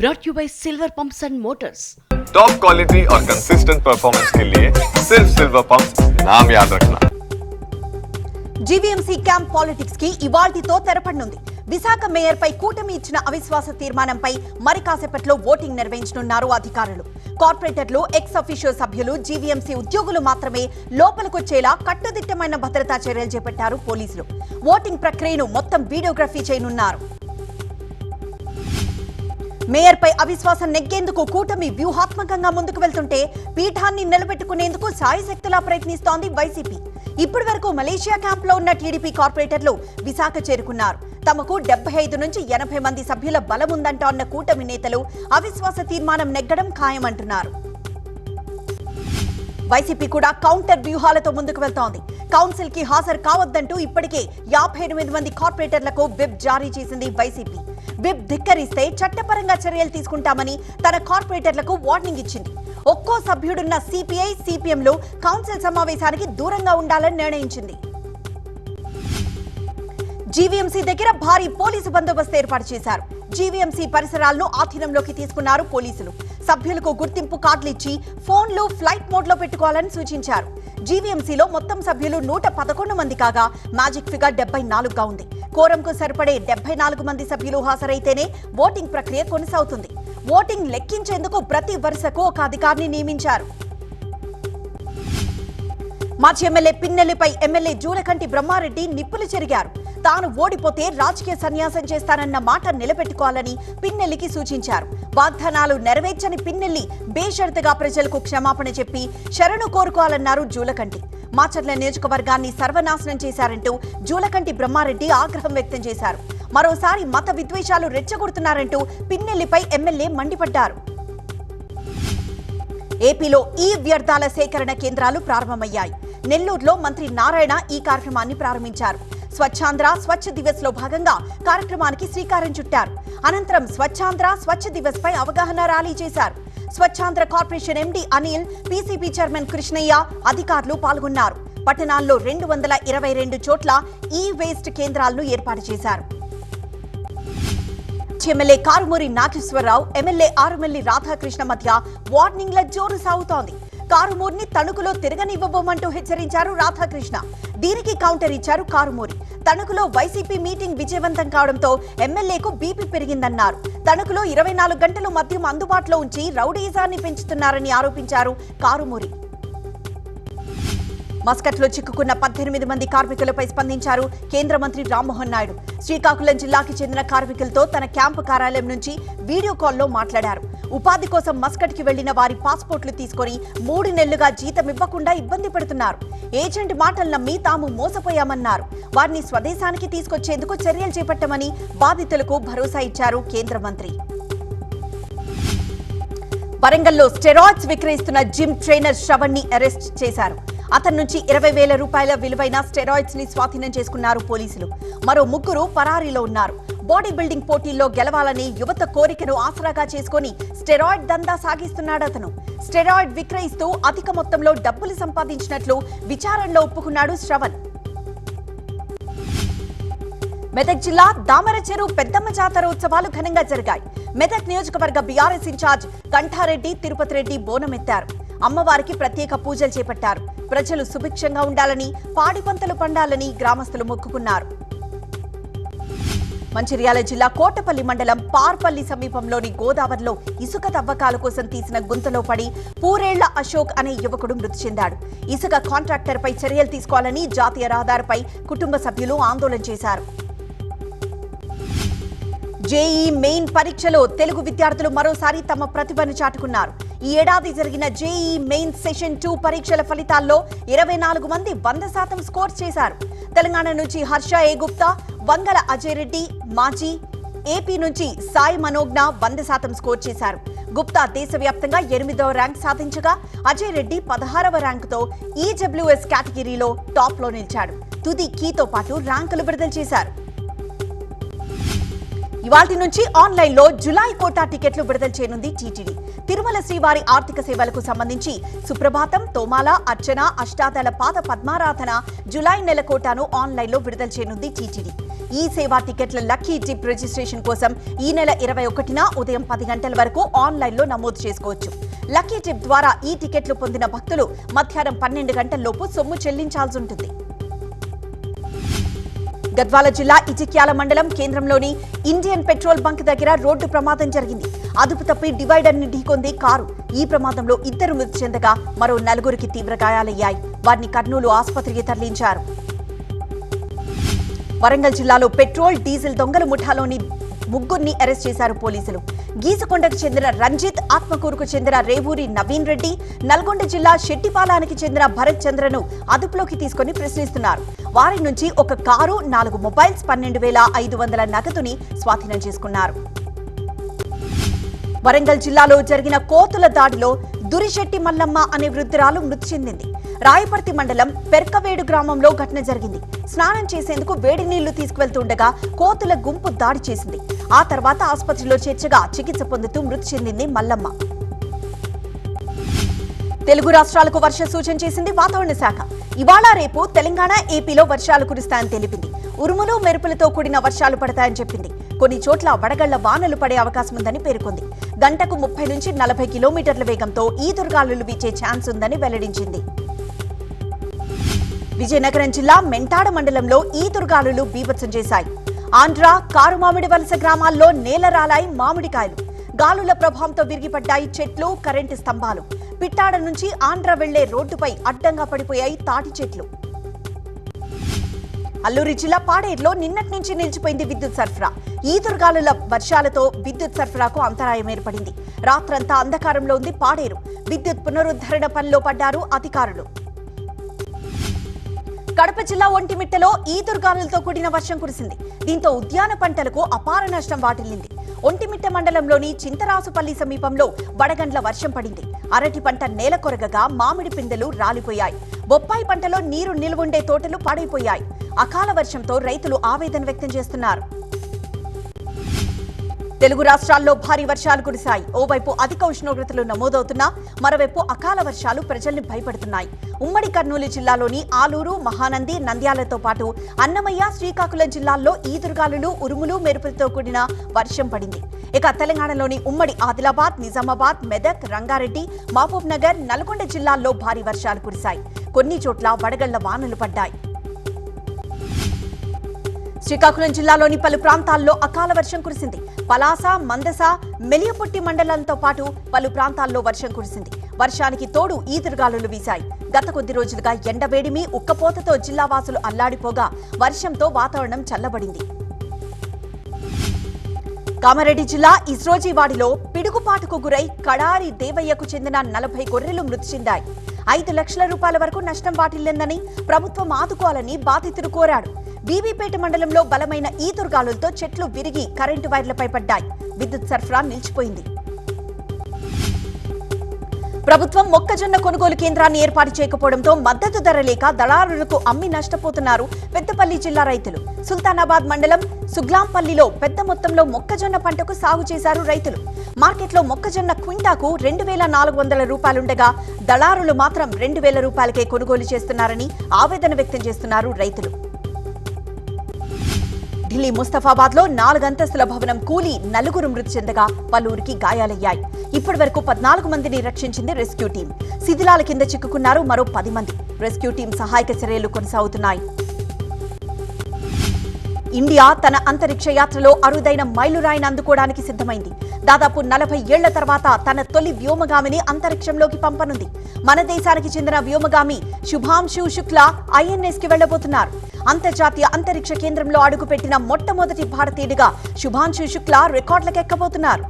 brought to you by Silver Pumps and Motors. Top quality और consistent performance के लिए सिर्फ सिल्वर पंप्स नाम याद रखना. జీవీఎంసీ క్యాంప్ పాలిటిక్స్ కి ఇవాల్టితో తెరపడనుంది. విశాఖ మేయర్ పై కూటమి ఇచ్చిన అవిశ్వాస తీర్మానంపై మరి కాసేపట్లో ఓటింగ్ నిర్వహించనున్నారు అధికారులు. కార్పొరేటర్లు, ఎక్స్ అఫీషియో సభ్యులు, జీవీఎంసీ ఉద్యోగులు మాత్రమే లోపలికొచ్చేలా కట్టుదిట్టమైన భద్రతా చర్యలు చేపట్టారు పోలీసులు. ఓటింగ్ ప్రక్రియను మొత్తం వీడియోగ్రఫీ చేయనున్నారు. మేయర్ పై అవిశ్వాసం నెగ్గేందుకు కూటమి వ్యూహాత్మకంగా ముందుకు వెళ్తుంటే పీఠాన్ని నిలబెట్టుకునేందుకు సాయశక్తులా ప్రయత్నిస్తోంది వైసీపీ. ఇప్పటి వరకు మలేషియా క్యాంప్ లో ఉన్న టీడీపీ కార్పొరేటర్లు విశాఖ చేరుకున్నారు. తమకు 75 నుంచి 80 మంది సభ్యుల బలం ఉందంటోన్న కూటమి నేతలు అవిశ్వాస తీర్మానం నెగ్గడం ఖాయమంటున్నారు. వైసీపీ కూడా కౌంటర్ వ్యూహాలతో ముందుకు వెళ్తోంది. కౌన్సిల్ కి హాజరు కావద్దంటూ ఇప్పటికే 58 మంది కార్పొరేటర్లకు విప్ జారీ చేసింది వైసీపీ. విప్ ధిక్కరిస్తే చట్టపరంగా చర్యలు తీసుకుంటామని తన కార్పొరేటర్లకు వార్నింగ్ ఇచ్చింది. ఒక్కో సభ్యుడున్న సిపిఐ, సిపిఎంలు కౌన్సిల్ సమావేశానికి దూరంగా ఉండాలని నిర్ణయించింది. జీవీఎంసీ దగ్గర భారీ పోలీసు బందోబస్తు ఏర్పాటు చేశారు. జీవీఎంసీ పరిసరాలను ఆధీనంలోకి తీసుకున్నారు పోలీసులు. సభ్యులకు గుర్తింపు కార్డులు ఇచ్చి ఫోన్లు ఫ్లైట్ మోడ్ లో పెట్టుకోవాలని సూచించారు. జీవీఎంసీలో మొత్తం సభ్యులు 111 మంది కాగా మ్యాజిక్ ఫిగర్ 74గా ఉంది. కోరంకు సరిపడే 74 మంది సభ్యులు హాజరైతేనే ఓటింగ్ ప్రక్రియ కొనసాగుతుంది. ఓటింగ్ లెక్కించేందుకు ప్రతి వరుసకు ఒక అధికారిని నియమించారు. మాజీ ఎమ్మెల్యే పిన్నెల్లిపై ఎమ్మెల్యే జూలకంటి బ్రహ్మారెడ్డి నిప్పులు చెరిగారు. తాను ఓడిపోతే రాజకీయ సన్యాసం చేస్తానన్న మాట నిలబెట్టుకోవాలని పిన్నెల్లికి సూచించారు. వాగ్దానాలు నెరవేర్చని పిన్నెల్లి బేషరతుగా ప్రజలకు క్షమాపణ చెప్పి శరణు కోరుకోవాలన్నారు జూలకంటి. మాచర్ల నియోజకవర్గాన్ని సర్వనాశనం చేశారంటూ జూలకంటి బ్రహ్మారెడ్డి ఆగ్రహం వ్యక్తం చేశారు. మరోసారి మత విద్వేషాలు రెచ్చగొడుతున్నారంటూ పిన్నెల్లిపై ఎమ్మెల్యే మండిపడ్డారు. ఏపీలో ఈ వ్యర్థాల సేకరణ కేంద్రాలు ప్రారంభమయ్యాయి. నెల్లూరులో మంత్రి నారాయణ ఈ కార్యక్రమాన్ని ప్రారంభించారు. స్వచ్ఛాంధ్ర స్వచ్ఛ దివస్ లో భాగంగా కార్యక్రమానికి శ్రీకారం చుట్టారు. అనంతరం స్వచ్ఛాంధ్ర స్వచ్ఛ దివస్ పై అవగాహన ర్యాలీ చేశారు. Swachhandhra corporation MD Anil, PCB chairman Krishnaiah, అధికారులు పాల్గొన్నారు. పట్టణాల్లో 222 చోట్ల ఈ వేస్ట్ కేంద్రాలను ఏర్పాటు చేశారు. ఎమ్మెల్యే కారుమూరి నాగేశ్వరరావు, ఎమ్మెల్యే ఆరుమల్లి రాధాకృష్ణ మధ్య వార్నింగ్ల జోరు సాగుతోంది. కారుమూరిని తణుకులో తిరగనివ్వబోమంటూ హెచ్చరించారు రాధాకృష్ణ. దీనికి కౌంటర్ ఇచ్చారు కారుమూరి. తణుకులో వైసీపీ మీటింగ్ విజయవంతం కావడంతో ఎమ్మెల్యేకు బీపీ పెరిగిందన్నారు. తణుకులో 24 గంటలు మద్యం అందుబాటులో ఉంచి రౌడీజాన్ని పెంచుతున్నారని ఆరోపించారు కారుమూరి. మస్కట్లో చిక్కుకున్న 18 మంది కార్మికులపై స్పందించారు కేంద్ర మంత్రి రామ్మోహన్ నాయుడు. శ్రీకాకుళం జిల్లాకి చెందిన కార్మికులతో తన క్యాంపు కార్యాలయం నుంచి వీడియో కాల్లో మాట్లాడారు. ఉపాధి కోసం మస్కట్కి వెళ్లిన వారి పాస్పోర్ట్లు తీసుకొని 3 నెలలుగా జీతం ఇవ్వకుండా ఇబ్బంది పెడుతున్నారు. ఏజెంట్ మాటలు నమ్మి తాము మోసపోయామన్నారు. వారిని స్వదేశానికి తీసుకొచ్చేందుకు చర్యలు చేపట్టమని బాధితులకు భరోసా ఇచ్చారు కేంద్ర మంత్రి. వరంగల్లో స్టెరాయిడ్స్ విక్రయిస్తున్న జిమ్ ట్రైనర్ శ్రవణ్ ని అరెస్ట్ చేశారు. అతని నుంచి 20,000 రూపాయల విలువైన స్టెరాయిడ్స్ ని స్వాధీనం చేసుకున్నారు పోలీసులు. మరో 3 పరారీలో ఉన్నారు. బాడీ బిల్డింగ్ పోటీల్లో గెలవాలని యువత కోరికను ఆసరాగా చేసుకుని స్టెరాయిడ్ దందా సాగిస్తున్నాడు అతను. స్టెరాయిడ్ విక్రయిస్తూ అధిక మొత్తంలో డబ్బులు సంపాదించినట్లు విచారణలో ఒప్పుకున్నాడు శ్రవణ్. మెదక్ జిల్లా దామరచెరు పెద్దమ్మ జాతర ఉత్సవాలు ఘనంగా జరిగాయి. మెదక్ నియోజకవర్గ బీఆర్ఎస్ ఇన్ఛార్జ్ కంఠారెడ్డి తిరుపతి రెడ్డి బోనమెత్తారు. అమ్మవారికి ప్రత్యేక పూజలు చేపట్టారు. ప్రజలు సుభిక్షంగా ఉండాలని, పాడి పంటలు పండాలని గ్రామస్తులు మొక్కుకున్నారు. మంచిర్యాల జిల్లా కోటపల్లి మండలం పార్పల్లి సమీపంలోని గోదావరిలో ఇసుక తవ్వకాల కోసం తీసిన గుంతలో పడి పూరేళ్ల అశోక్ అనే యువకుడు మృతి చెందాడు. ఇసుక కాంట్రాక్టర్ పై చర్యలు తీసుకోవాలని జాతీయ రహదారిపై కుటుంబ సభ్యులు ఆందోళన చేశారు. జేఈ మెయిన్ పరీక్షలో తెలుగు విద్యార్థులు మరోసారి తమ ప్రతిభను చాటుకున్నారు. ఈ ఏడాది జరిగిన జేఈ మెయిన్ సెషన్ 2 పరీక్షల ఫలితాల్లో 24 మంది 100% స్కోర్ చేశారు. తెలంగాణ నుంచి హర్ష ఏ గుప్తా, వంగల అజయ్ రెడ్డి మాజీ, ఏపీ నుంచి సాయి మనోజ్ఞ 100% స్కోర్ చేశారు. గుప్తా దేశవ్యాప్తంగా 8వ ర్యాంక్ సాధించగా అజయ్ రెడ్డి 16వ ర్యాంకుతో ఈడబ్ల్యూఎస్ కేటగిరీలో టాప్ లో నిలిచాడు. తుది కీతో పాటు ర్యాంకులు విడుదల చేశారు. ఇవాల్టి నుంచి ఆన్లైన్ లో జులై కోటా టికెట్లు విడుదల చేయనుంది టీటీడీ. తిరుమల శ్రీవారి ఆర్థిక సేవలకు సంబంధించి సుప్రభాతం, తోమాల, అర్చన, అష్టాదళ పాద పద్మారాధన జులై నెల కోటాను ఆన్లైన్ లో విడుదల చేయనుంది టీటీడీ. ఈ సేవా టికెట్ల లక్కీ డిప్ రిజిస్ట్రేషన్ కోసం ఈ నెల 21న ఉదయం 10 గంటల వరకు ఆన్లైన్ లో నమోదు చేసుకోవచ్చు. లక్కీ డిప్ ద్వారా ఈ టికెట్లు పొందిన భక్తులు మధ్యాహ్నం 12 గంటల్లోపు సొమ్ము చెల్లించాల్సి ఉంటుంది. గద్వాల జిల్లా ఇటిక్యాల మండలం కేంద్రంలోని ఇండియన్ పెట్రోల్ బంక్ దగ్గర రోడ్డు ప్రమాదం జరిగింది. అదుపు తప్పి డివైడర్ ని ఢీకొంది కారు. ఈ ప్రమాదంలో 2 మృతి చెందగా మరో 4కి తీవ్ర గాయాలయ్యాయి. వారిని కర్నూలు ఆసుపత్రికి తరలించారు. వరంగల్ జిల్లాలో పెట్రోల్, డీజిల్ దొంగల ముఠాలోని 3 అరెస్ట్ చేశారు పోలీసులు. గీసుకొండకు చెందిన రంజిత్, ఆత్మకూరుకు చెందిన రేవూరి నవీన్ రెడ్డి, నల్గొండ జిల్లా శెట్టిపాలానికి చెందిన భరత్ చంద్రను అదుపులోకి తీసుకుని ప్రశ్నిస్తున్నారు. వారి నుంచి ఒక కారు, 4 మొబైల్స్, 12,500 నగదుని స్వాధీనం చేసుకున్నారు. వరంగల్ జిల్లాలో జరిగిన కోతుల దాడిలో దురిశెట్టి మల్లమ్మ అనే వృద్ధురాలు మృతి చెందింది. రాయపర్తి మండలం పెర్కవేడు గ్రామంలో ఘటన జరిగింది. స్నానం చేసేందుకు వేడి నీళ్లు తీసుకువెళ్తుండగా కోతుల గుంపు దాడి చేసింది. ఆ తర్వాత ఆసుపత్రిలో చేర్చగా చికిత్స పొందుతూ మృతి చెందింది మల్లమ్మ. తెలుగు రాష్ట్రాలకు వర్ష సూచన చేసింది వాతావరణ శాఖ. ఇవాళ రేపు తెలంగాణ, ఏపీలో వర్షాలు కురుస్తాయని తెలిపింది. ఉరుములు, మెరుపులతో కూడిన వర్షాలు పడతాయని చెప్పింది. కొన్ని చోట్ల వడగళ్ల వానలు పడే అవకాశం ఉందని పేర్కొంది. గంటకు 30 నుంచి 40 కిలోమీటర్ల వేగంతో ఈదురుగాలులు వీచే ఛాన్స్ ఉందని వెల్లడించింది. విజయనగరం జిల్లా మెంటాడ మండలంలో ఈదురుగాలులు బీభత్సం చేశాయి. ఆంధ్ర, కారుమామిడి వలస గ్రామాల్లో నేలరాలాయి మామిడికాయలు. గాలుల ప్రభావంతో విరిగిపడ్డాయి చెట్లు, కరెంటు స్తంభాలు. పిట్టాడ నుంచి ఆంధ్ర వెళ్లే రోడ్డుపై అడ్డంగా పడిపోయాయి తాటి చెట్లు. అల్లూరి జిల్లా పాడేరులో నిన్నటి నుంచి నిలిచిపోయింది విద్యుత్ సరఫరా. ఈదురుగాలుల వర్షాలతో విద్యుత్ సరఫరాకు అంతరాయం ఏర్పడింది. రాత్రంతా అంధకారంలో ఉంది పాడేరు. విద్యుత్ పునరుద్ధరణ పనిలో పడ్డారు అధికారులు. కడప జిల్లా ఒంటిమిట్టలో ఈదురుగాలులతో కూడిన వర్షం కురిసింది. దీంతో ఉద్యాన పంటలకు అపార నష్టం వాటిల్లింది. ఒంటిమిట్ట మండలంలోని చింతరాసుపల్లి సమీపంలో వడగండ్ల వర్షం పడింది. అరటి పంట నేల కొరగగా మామిడి పిందెలు రాలిపోయాయి. బొప్పాయి పంటలో నీరు నిలువుండే తోటలు పాడైపోయాయి. అకాల వర్షంతో రైతులు ఆవేదన వ్యక్తం చేస్తున్నారు. తెలుగు రాష్ట్రాల్లో భారీ వర్షాలు కురిశాయి. ఓవైపు అధిక ఉష్ణోగ్రతలు నమోదవుతున్నా మరోవైపు అకాల వర్షాలు ప్రజల్ని భయపెడుతున్నాయి. ఉమ్మడి కర్నూలు జిల్లాలోని ఆలూరు, మహానంది, నంద్యాలతో పాటు అన్నమయ్య, శ్రీకాకుళం జిల్లాల్లో ఈదురుగాలులు, ఉరుములు, మెరుపులతో కూడిన వర్షం పడింది. ఇక తెలంగాణలోని ఉమ్మడి ఆదిలాబాద్, నిజామాబాద్, మెదక్, రంగారెడ్డి, మహబూబ్ నగర్, నల్గొండ జిల్లాల్లో భారీ వర్షాలు కురిశాయి. కొన్ని చోట్ల వడగళ్ల వానలు పడ్డాయి. శ్రీకాకుళం జిల్లాలోని పలు ప్రాంతాల్లో అకాల వర్షం కురిసింది. పలాస, మందస, మెలియపుట్టి మండలాలతో పాటు పలు ప్రాంతాల్లో వర్షం కురిసింది. వర్షానికి తోడు ఈదురుగాలులు వీశాయి. గత కొద్ది రోజులుగా ఎండవేడిమి, ఉక్కపోతతో జిల్లావాసులు అల్లాడిపోగా వర్షంతో వాతావరణం చల్లబడింది. కామారెడ్డి జిల్లా ఇస్రోజీవాడిలో పిడుగుపాటుకు గురై కడారి దేవయ్యకు చెందిన 40 గొర్రెలు మృతి చెందాయి. 5 లక్షల రూపాయల వరకు నష్టం వాటిల్లిందని ప్రభుత్వం ఆదుకోవాలని బాధితులు కోరాడు. బీబీపేట మండలంలో బలమైన ఈదురుగాలులతో చెట్లు విరిగి కరెంటు వైర్లపై పడ్డాయి. విద్యుత్ సరఫరా నిలిచిపోయింది. ప్రభుత్వం మొక్కజొన్న కొనుగోలు కేంద్రాన్ని ఏర్పాటు చేయకపోవడంతో మద్దతు ధర లేక దళారులకు అమ్మి నష్టపోతున్నారు పెద్దపల్లి జిల్లా రైతులు. సుల్తానాబాద్ మండలం సుగ్లాంపల్లిలో పెద్ద మొత్తంలో మొక్కజొన్న పంటకు సాగు చేశారు రైతులు. మార్కెట్లో మొక్కజొన్న క్వింటాకు 2,400 రూపాయలుండగా దళారులు మాత్రం 2,000 రూపాయలకే కొనుగోలు చేస్తున్నారని ఆవేదన వ్యక్తం చేస్తున్నారు రైతులు. ఢిల్లీ ముస్తఫాబాద్ లో 4 అంతస్తుల భవనం కూలి 4 మృతి చెందగా పలువురికి గాయాలయ్యాయి. ఇప్పటి వరకు 14 మందిని రక్షించింది రెస్క్యూ టీం. శిథిలాల కింద చిక్కుకున్నారు మరో 10 మంది. రెస్క్యూ టీం సహాయక చర్యలు కొనసాగుతున్నాయి. ఇండియా తన అంతరిక్ష యాత్రలో అరుదైన మైలురాయిని అందుకోవడానికి సిద్ధమైంది. దాదాపు 40 ఏళ్ల తర్వాత తన తొలి వ్యోమగామిని అంతరిక్షంలోకి పంపనుంది. మన దేశానికి చెందిన వ్యోమగామి శుభాంశు శుక్లా INS కి వెళ్లబోతున్నారు. అంతర్జాతీయ అంతరిక్ష కేంద్రంలో అడుగుపెట్టిన మొట్టమొదటి భారతీయుడిగా శుభాంశు శుక్లా రికార్డులకెక్కబోతున్నారు.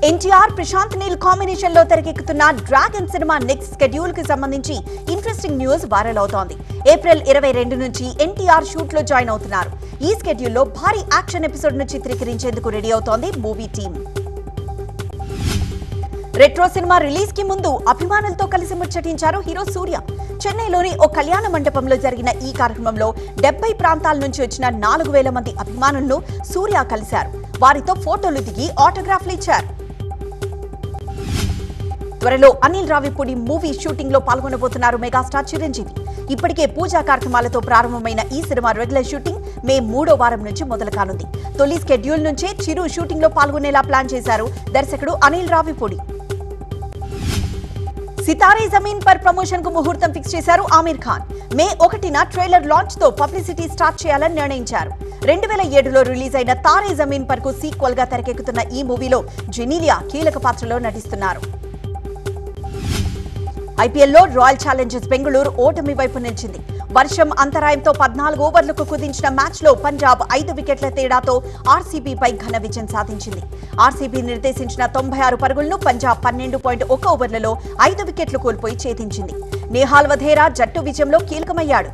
ఎన్టీఆర్, ప్రశాంత్ నీల్ కాంబినేషన్ లో తెరకెక్కుతున్న డ్రాగన్ సినిమా నెక్స్ట్ షెడ్యూల్ కి సంబంధించి ఇంట్రెస్టింగ్ న్యూస్ వైరల్ అవుతోంది. ఏప్రిల్ 22 నుంచి ఎన్టీఆర్ షూట్ లో జాయిన్ అవుతున్నారు. ఈ షెడ్యూల్లో భారీ యాక్షన్ ఎపిసోడ్ ను చిత్రీకరించేందుకు రెడీ అవుతోంది movie team. Retro cinema release కి ముందు అభిమానులతో కలిసి ముచ్చటించారు హీరో సూర్య. చెన్నైలోని ఓ కళ్యాణ మండపంలో జరిగిన ఈ కార్యక్రమంలో 70 ప్రాంతాల నుంచి వచ్చిన 4,000 మంది అభిమానులను సూర్య కలిశారు. వారితో ఫోటోలు దిగి ఆటోగ్రాఫ్లు ఇచ్చారు. త్వరలో అనిల్ రావిపూడి మూవీ షూటింగ్ లో పాల్గొనబోతున్నారు మెగాస్టార్ చిరంజీవి. ఇప్పటికే పూజా కార్యక్రమాలతో ప్రారంభమైన ఈ సినిమా రెగ్యులర్ షూటింగ్ మే 3వ వారం నుంచి మొదలు కానుంది. తొలి స్కెడ్యూల్ నుంచే చిరు షూటింగ్ లో పాల్గొనేలా ప్లాన్ చేశారు దర్శకుడు అనిల్ రావిపూడి. సితారే జమీన్ పర్ ప్రమోషన్ కు ముహూర్తం ఫిక్స్ చేశారు ఆమీర్ ఖాన్. మే 1న ట్రైలర్ లాంచ్ తో పబ్లిసిటీ స్టార్ట్ చేయాలని నిర్ణయించారు. 2007లో రిలీజ్ అయిన తారే జమీన్ పర్ కు సీక్వెల్ గా తెరకెక్కుతున్న ఈ మూవీలో జెనీలియా కీలక పాత్రలో నటిస్తున్నారు. ఐపీఎల్లో రాయల్ ఛాలెంజర్స్ బెంగళూరు ఓటమి వైపు నిలిచింది. వర్షం అంతరాయంతో 14 ఓవర్లకు కుదించిన మ్యాచ్ లో పంజాబ్ 5 వికెట్ల తేడాతో ఆర్సీబీపై ఘన విజయం సాధించింది. ఆర్సీబీ నిర్దేశించిన 96 పరుగులను పంజాబ్ 12.1 ఓవర్లలో 5 వికెట్లు కోల్పోయి ఛేదించింది. నేహాల్ వధేరా జట్టు విజయంలో కీలకమయ్యాడు.